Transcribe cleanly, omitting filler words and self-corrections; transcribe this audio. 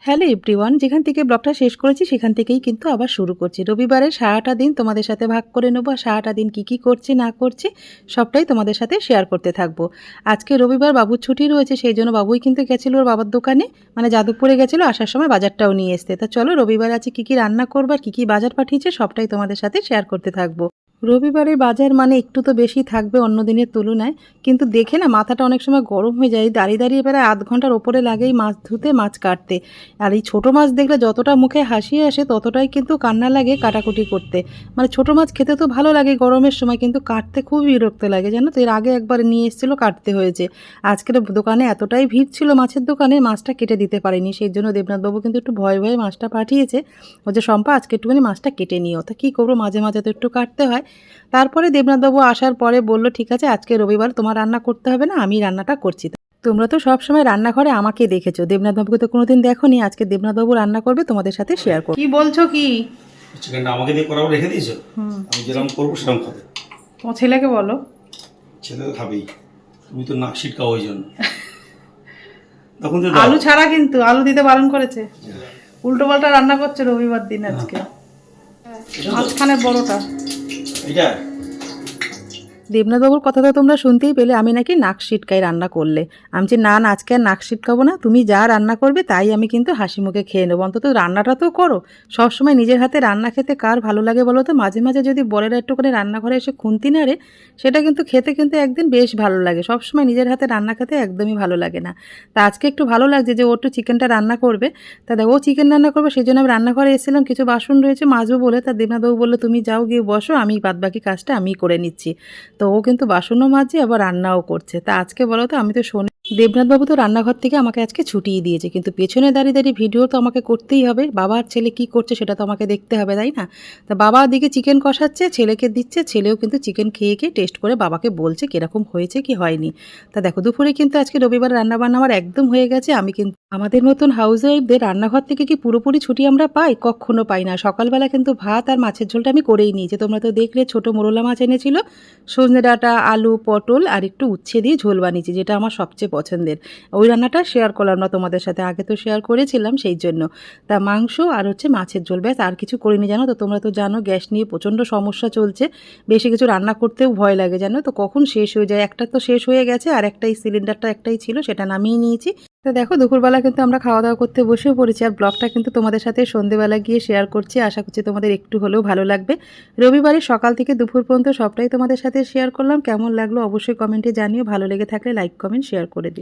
Hello everyone, যেখান থেকে ব্লগটা শেষ করেছি সেখান থেকেই কিন্তু আবার শুরু করছি। রবিবারের সারাটা দিন তোমাদের সাথে ভাগ করে নেবো, আর সারাটা দিন কী কী করছি না করছি সবটাই তোমাদের সাথে শেয়ার করতে থাকবো। আজকে রবিবার, বাবুর ছুটি রয়েছে, সেই জন্য বাবুই কিন্তু গেছিলো ওর বাবার দোকানে, মানে যাদবপুরে গেছিলো, আসার সময় বাজারটাও নিয়ে আসতে। তা চলো রবিবার আছে কী কী রান্না করবো আর কী কী বাজার পাঠিয়েছে সবটাই তোমাদের সাথে শেয়ার করতে থাকবো। রবিবারের বাজার মানে একটু তো বেশি থাকবে অন্য দিনের তুলনায়, কিন্তু দেখে না মাথাটা অনেক সময় গরম হয়ে যায়। দাঁড়িয়ে দাঁড়িয়ে প্রায় আধ ঘন্টার ওপরে লাগেই মাছ ধুতে, মাছ কাটতে। আর এই ছোটো মাছ দেখলে যতটা মুখে হাসি আসে ততটাই কিন্তু কান্না লাগে কাটাকুটি করতে। মানে ছোটো মাছ খেতে তো ভালো লাগে গরমের সময়, কিন্তু কাটতে খুবই বিরক্ত লাগে, জানো তো। এর আগে একবার নিয়ে এসেছিলো, কাটতে হয়েছে। আজকের দোকানে এতটাই ভিড় ছিল মাছের দোকানে, মাছটা কেটে দিতে পারেনি, সেই জন্য দেবনাথবাবু কিন্তু একটু ভয়ে ভয়ে মাছটা পাঠিয়েছে। ও যে শম্পা আজকে একটুখানি মাছটা কেটে নিও। তা কী করবো, মাঝে মাঝে তো একটু কাটতে হয়। তারপরে দেবনাথবাবু আসার পরে বলল, ঠিক আছে আজকে রবিবার, তোমার রান্না করতে হবে না, আমি রান্নাটা করছি। তোমরা তো সব সময় রান্নাঘরে আমাকে দেখেছো, দেবনাথবাবুকে তো কোনোদিন দেখোনি। আজকে দেবনাথবাবু রান্না করবে, তোমাদের সাথে শেয়ার করব। কি বলছো কি? চিকেনটা আমাকে দিয়ে করাও রেখে দিয়েছো, আমি যেরকম করবো সেরকম খাবে। তোমার ছেলেকে বলো। ছেলে তো খাবেই, তুমি তো নাক ছিটকাও ওই জন্য। তখন তো আলু ছাড়া, কিন্তু আলু দিতে বারণ করেছে। উল্টো পাল্টা রান্না করছে রবিবার দিন আজকে। মাঝখানে বড়টা এটা দেবনাথবাবুর কথা তো তোমরা শুনতেই পেলে, আমি নাকি নাক সিটকাই রান্না করলে। আমি যে না না, আজকে আর নাক সিটকাবো না, তুমি যা রান্না করবে তাই আমি কিন্তু হাসি মুখে খেয়ে নেবো। অন্তত রান্নাটা তো করো। সবসময় নিজের হাতে রান্না খেতে কার ভালো লাগে বলো তো? মাঝে মাঝে যদি বরেরা একটুখানি রান্নাঘরে এসে খুন্তি নাড়ে, সেটা কিন্তু খেতে কিন্তু একদিন বেশ ভালো লাগে। সবসময় নিজের হাতে রান্না খেতে একদমই ভালো লাগে না। তা আজকে একটু ভালো লাগছে যে ও একটু চিকেনটা রান্না করবে। তা দেখো ও চিকেন রান্না করবে, সেই জন্য আমি রান্নাঘরে এসেছিলাম, কিছু বাসন রয়েছে মাজবো বলে। তা দেবনাথবাবু বললো তুমি যাও, গিয়ে বসো, আমি বাদবাকি কাজটা আমি করে নিচ্ছি। তো ও কিন্তু বাসনও মাজছে আবার রান্নাও করছে। তা আজকে বলো তো, আমি তো শোনি দেবনাথবাবু তো রান্নাঘর থেকে আমাকে আজকে ছুটিয়ে দিয়েছে, কিন্তু পেছনে দাঁড়িয়ে দাঁড়িয়ে ভিডিও তো আমাকে করতেই হবে। বাবা আর ছেলে কী করছে সেটা তো আমাকে দেখতে হবে, তাই না? তা বাবা দিকে চিকেন কষাচ্ছে, ছেলেকে দিচ্ছে, ছেলেও কিন্তু চিকেন খেয়ে খেয়ে টেস্ট করে বাবাকে বলছে কীরকম হয়েছে কি হয়নি। তা দেখো দুপুরে কিন্তু আজকে রবিবার রান্নাবান্না আমার একদম হয়ে গেছে। আমি কিন্তু আমাদের মতন হাউস ওয়াইফদের রান্নাঘর থেকে কি পুরোপুরি ছুটি আমরা পাই? কখনো পাই না। সকালবেলা কিন্তু ভাত আর মাছের ঝোলটা আমি করেই নিয়েছি। তোমরা তো দেখলে ছোটো মোরলা মাছ এনেছিল, সজনে ডাঁটা, আলু, পটল আর একটু উচ্ছে দিয়ে ঝোল বানিয়েছি, যেটা আমার সবচেয়ে পছন্দের। ওই রান্নাটা শেয়ার করলাম না তোমাদের সাথে, আগে তো শেয়ার করেছিলাম সেই জন্য। তা মাংস আর হচ্ছে মাছের ঝোল, ব্যাস, আর কিছু করিনি, জানো তো। তোমরা তো জানো গ্যাস নিয়ে প্রচণ্ড সমস্যা চলছে, বেশি কিছু রান্না করতেও ভয় লাগে, জানো তো, কখন শেষ হয়ে যায়। একটা তো শেষ হয়ে গেছে, আর একটাই সিলিন্ডারটা একটাই ছিল, সেটা নামিয়ে নিয়েছি। তো দেখো দুপুরবেলা কিন্তু আমরা খাওয়া দাওয়া করতে বসেও পড়েছি, আর ব্লগটা কিন্তু তোমাদের সাথে সন্ধেবেলা গিয়ে শেয়ার করছি। আশা করছি তোমাদের একটু হলেও ভালো লাগবে। রবিবারের সকাল থেকে দুপুর পর্যন্ত সবটাই তোমাদের সাথে শেয়ার করলাম। কেমন লাগলো অবশ্যই কমেন্টে জানিও, ভালো লেগে থাকলে লাইক কমেন্ট শেয়ার করে দিও।